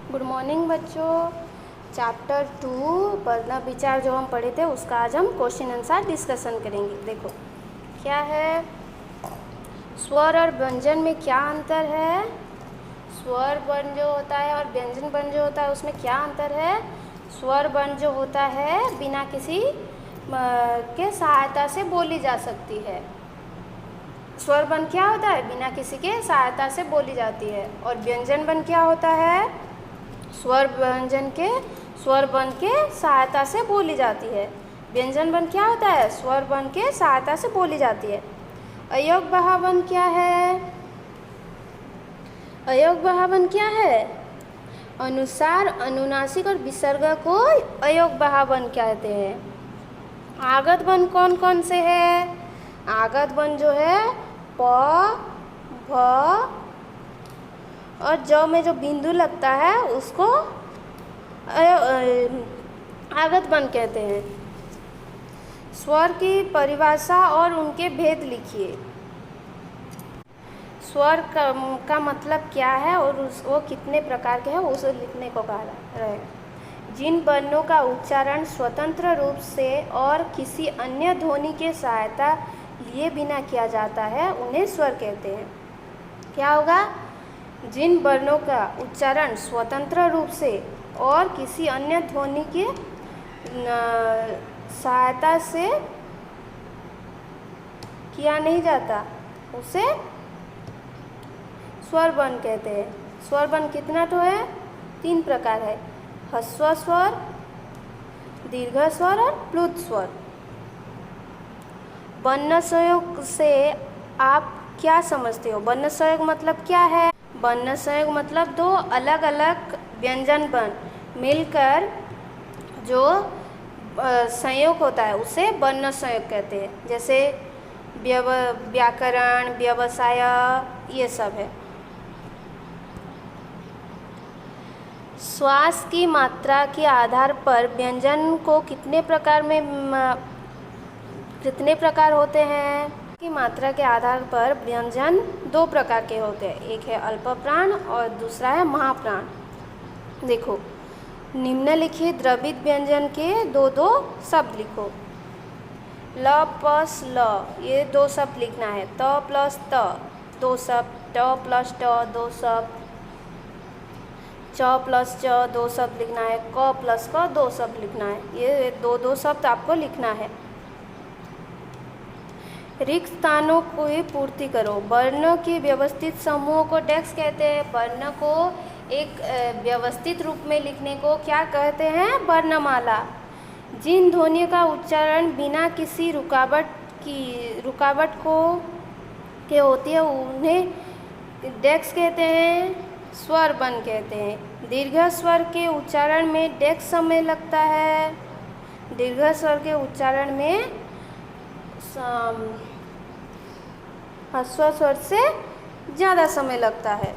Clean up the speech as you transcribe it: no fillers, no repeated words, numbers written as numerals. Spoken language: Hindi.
गुड मॉर्निंग बच्चों। चैप्टर 2 वर्ण विचार जो हम पढ़े थे उसका आज हम क्वेश्चन आंसर डिस्कशन करेंगे। देखो क्या है, स्वर और व्यंजन में क्या अंतर है। स्वर वर्ण जो होता है और व्यंजन वर्ण जो होता है उसमें क्या अंतर है। स्वर वर्ण जो होता है बिना किसी के सहायता से बोली जा सकती है। स्वर वर्ण क्या होता है, बिना किसी के सहायता से बोली जाती है। और व्यंजन वर्ण क्या होता है, स्वर व्यंजन के स्वर वर्ण के सहायता से बोली जाती है। व्यंजन वर्ण क्या होता है, स्वर वर्ण के सहायता से बोली जाती है। अयोगवाह वर्ण क्या है, अयोगवाह वर्ण क्या है, अनुसार, अनुनासिक और विसर्ग को अयोगवाह वर्ण कहते हैं। आगत वर्ण कौन कौन से है, आगत वर्ण जो है प, भ और ज में जो बिंदु लगता है उसको आगत वर्ण कहते हैं। स्वर की परिभाषा और उनके भेद लिखिए। स्वर का मतलब क्या है और वो कितने प्रकार के हैं उसे लिखने को कहा रहेगा। जिन वर्णों का उच्चारण स्वतंत्र रूप से और किसी अन्य ध्वनि के सहायता लिए बिना किया जाता है उन्हें स्वर कहते हैं। क्या होगा, जिन वर्णों का उच्चारण स्वतंत्र रूप से और किसी अन्य ध्वनि की सहायता से किया नहीं जाता उसे स्वर वर्ण कहते हैं। स्वर वर्ण कितना तो है, 3 प्रकार है, ह्रस्व स्वर, दीर्घ स्वर और प्लुत स्वर। वर्ण संयोग से आप क्या समझते हो, वर्ण संयोग मतलब क्या है। वर्ण संयोग मतलब 2 अलग अलग व्यंजन वर्ण मिलकर जो संयोग होता है उसे वर्ण संयोग कहते हैं। जैसे व्याकरण, व्यवसाय, ये सब है। श्वास की मात्रा के आधार पर व्यंजन को कितने प्रकार होते हैं। की मात्रा के आधार पर व्यंजन 2 प्रकार के होते हैं, एक है अल्प प्राण और दूसरा है महाप्राण। देखो निम्नलिखित द्रवित व्यंजन के 2 शब्द लिखो। ल प्लस ल, ये 2 शब्द लिखना है। त प्लस त 2 शब्द, ट प्लस ट 2 शब्द, च प्लस च 2 शब्द लिखना है, क प्लस क 2 शब्द लिखना है। ये 2 शब्द आपको लिखना है। रिक्त स्थानों की पूर्ति करो। वर्ण के व्यवस्थित समूह को डेक्स कहते हैं। वर्ण को एक व्यवस्थित रूप में लिखने को क्या कहते हैं, वर्णमाला। जिन ध्वनियों का उच्चारण बिना किसी रुकावट के होती है उन्हें डेक्स कहते हैं, स्वर वर्ण कहते हैं। दीर्घ स्वर के उच्चारण में डेक्स समय लगता है, दीर्घ स्वर के उच्चारण में ह्रस्व स्वर से ज़्यादा समय लगता है।